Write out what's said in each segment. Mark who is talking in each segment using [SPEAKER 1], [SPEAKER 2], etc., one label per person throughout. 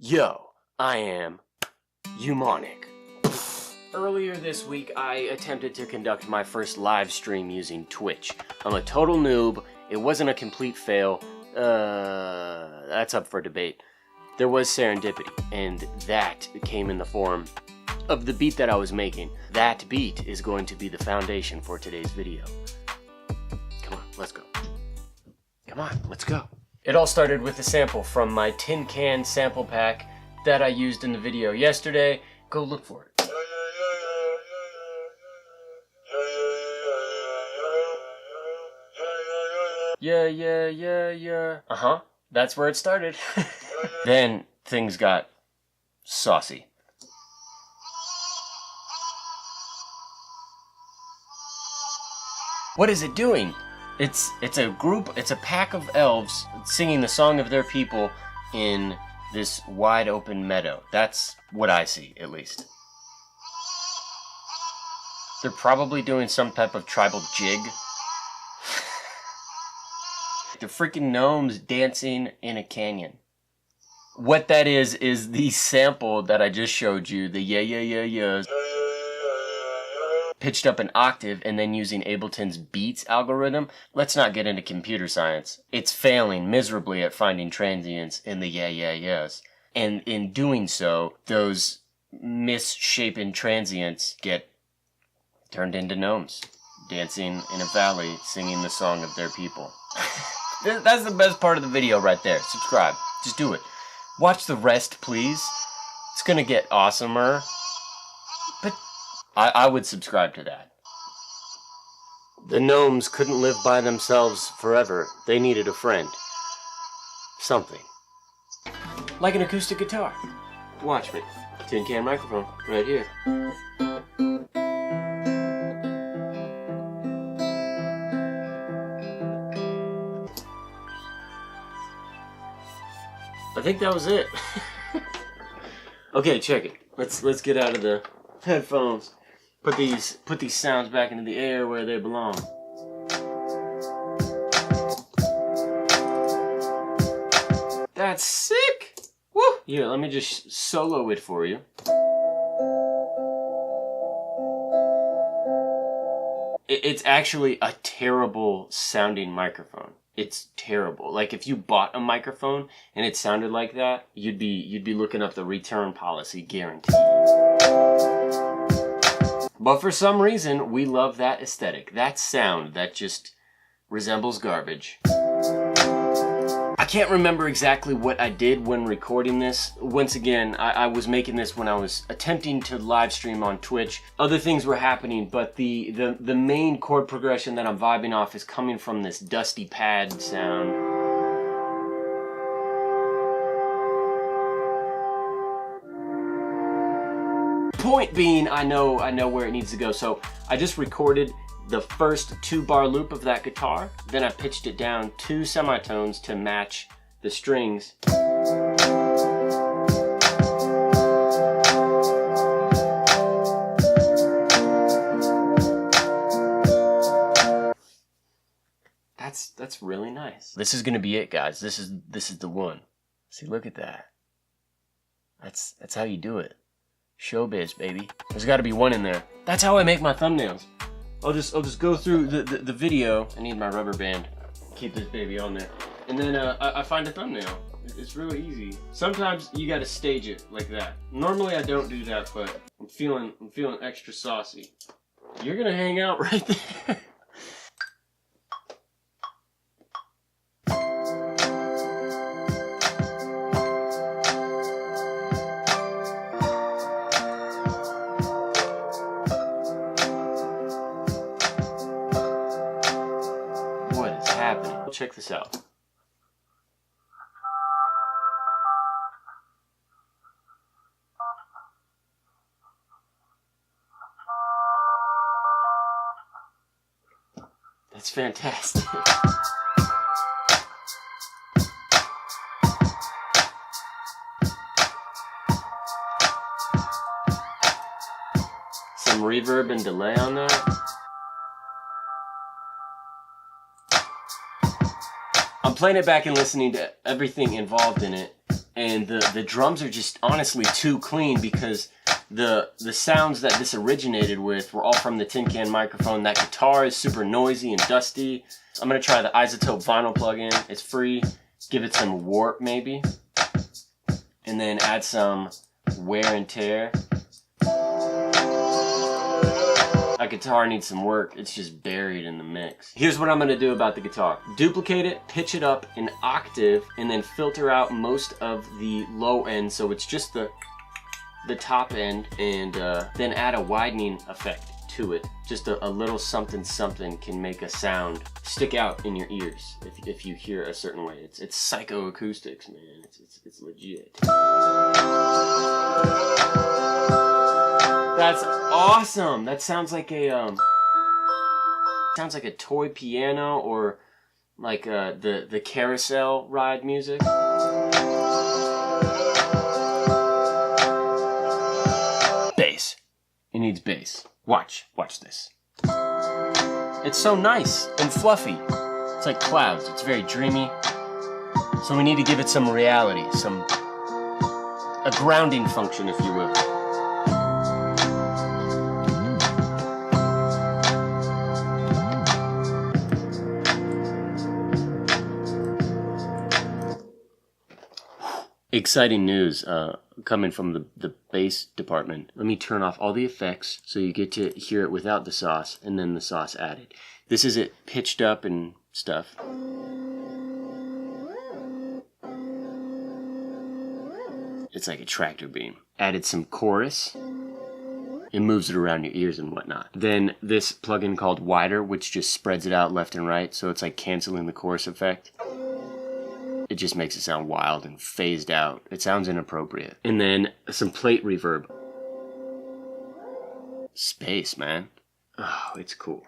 [SPEAKER 1] Yo, I am Eumonic. Earlier this week, I attempted to conduct my first live stream using Twitch. I'm a total noob. It wasn't a complete fail. That's up for debate. There was serendipity, and that came in the form of the beat that I was making. That beat is going to be the foundation for today's video. Come on, let's go. Come on, let's go. It all started with a sample from my tin can sample pack that I used in the video yesterday. Go look for it. Yeah. Uh-huh. That's where it started. Then things got saucy. What is it doing? It's a pack of elves singing the song of their people in this wide open meadow. That's what I see, at least. They're probably doing some type of tribal jig. They're freaking gnomes dancing in a canyon. What that is the sample that I just showed you, the yeah, pitched up an octave and then using Ableton's Beats algorithm. Let's not get into computer science. It's failing miserably at finding transients in the yeahs. And in doing so, those misshapen transients get turned into gnomes, dancing in a valley, singing the song of their people. That's the best part of the video right there. Subscribe. Just do it. Watch the rest, please. It's gonna get awesomer. But I would subscribe to that. The gnomes couldn't live by themselves forever. They needed a friend. Something. Like an acoustic guitar. Watch me. Tin can microphone, right here. I think that was it. Okay, check it. Let's get out of the headphones. Put these sounds back into the air where they belong. That's sick. Woo! Here, let me just solo it for you. It's actually a terrible sounding microphone. It's terrible. Like if you bought a microphone and it sounded like that, you'd be looking up the return policy guarantee. But for some reason, we love that aesthetic, that sound that just resembles garbage. I can't remember exactly what I did when recording this. Once again, I was making this when I was attempting to live stream on Twitch. Other things were happening, but the main chord progression that I'm vibing off is coming from this dusty pad sound. Point being, I know where it needs to go, so I just recorded the first 2-bar loop of that guitar, then I pitched it down 2 semitones to match the strings. That's really nice. This is gonna be it, guys. This is the one. See, look at that. That's how you do it. Showbiz, baby. There's got to be one in there. That's how I make my thumbnails. I'll just go through the video. I need my rubber band. Keep this baby on there. And then I find a thumbnail. It's really easy. Sometimes you gotta stage it like that. Normally I don't do that, but I'm feeling extra saucy. You're gonna hang out right there. Check this out. That's fantastic. Some reverb and delay on that. I'm playing it back and listening to everything involved in it, And the drums are just honestly too clean because the sounds that this originated with were all from the tin can microphone. That guitar is super noisy and dusty. I'm gonna try the isotope vinyl plugin. It's free. Give it some warp maybe. And then add some wear and tear. That guitar needs some work. It's just buried in the mix. Here's what I'm gonna do about the guitar. Duplicate it, pitch it up an octave, and then filter out most of the low end so it's just the top end, and then add a widening effect to it. Just a little something something can make a sound stick out in your ears if you hear a certain way. It's psychoacoustics, man. It's legit. That's awesome. That sounds like a toy piano or like the carousel ride music. Bass. It needs bass. Watch this. It's so nice and fluffy. It's like clouds. It's very dreamy. So we need to give it some reality, a grounding function, if you will. Exciting news coming from the bass department. Let me turn off all the effects so you get to hear it without the sauce and then the sauce added. This is it pitched up and stuff. It's like a tractor beam. Added some chorus. It moves it around your ears and whatnot. Then this plugin called Wider, which just spreads it out left and right, so it's like canceling the chorus effect. It just makes it sound wild and phased out. It sounds inappropriate. And then some plate reverb. Space, man. Oh, it's cool.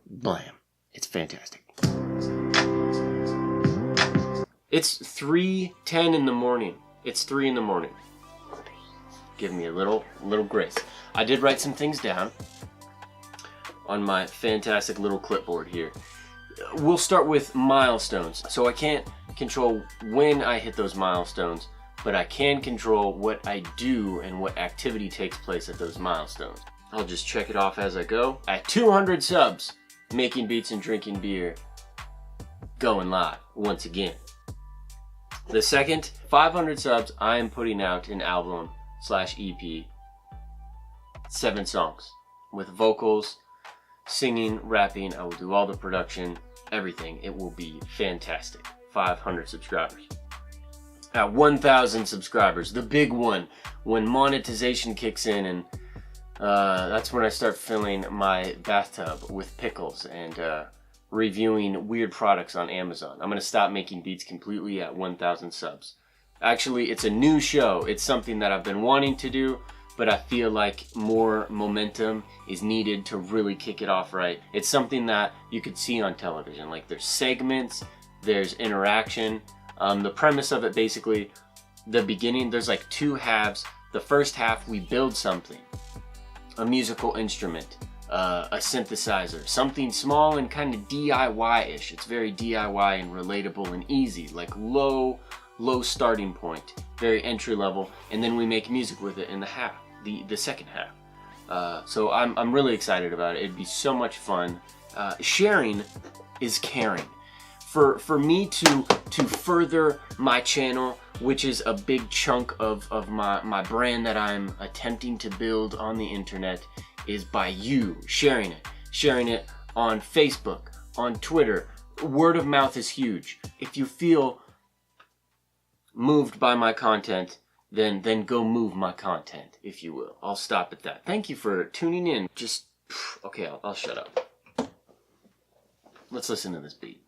[SPEAKER 1] Blam. It's fantastic. It's 3:10 in the morning. It's 3 in the morning. Give me a little grace. I did write some things down on my fantastic little clipboard here. We'll start with milestones. So I can't control when I hit those milestones, but I can control what I do and what activity takes place at those milestones. I'll just check it off as I go. At 200 subs, making beats and drinking beer, going live once again. The second 500 subs, I am putting out an album/EP, 7 songs with vocals, singing, rapping. I will do all the production, everything. It will be fantastic. 500 subscribers. At 1,000 subscribers, the big one, when monetization kicks in, and that's when I start filling my bathtub with pickles and reviewing weird products on Amazon. I'm going to stop making beats completely at 1,000 subs. Actually, it's a new show. It's something that I've been wanting to do, but I feel like more momentum is needed to really kick it off right. It's something that you could see on television. Like, there's segments, there's interaction. The premise of it, basically, the beginning, there's like 2 halves. The first half, we build something. A musical instrument, a synthesizer, something small and kind of DIY-ish. It's very DIY and relatable and easy, like low starting point, very entry level, and then we make music with it in the second half. So I'm really excited about it. It'd be so much fun. Sharing is caring. For me to further my channel, which is a big chunk of my brand that I'm attempting to build on the internet, is by you sharing it on Facebook, on Twitter. Word of mouth is huge. If you feel moved by my content, then go move my content, if you will. I'll stop at that. Thank you for tuning in. Okay, I'll shut up. Let's listen to this beat.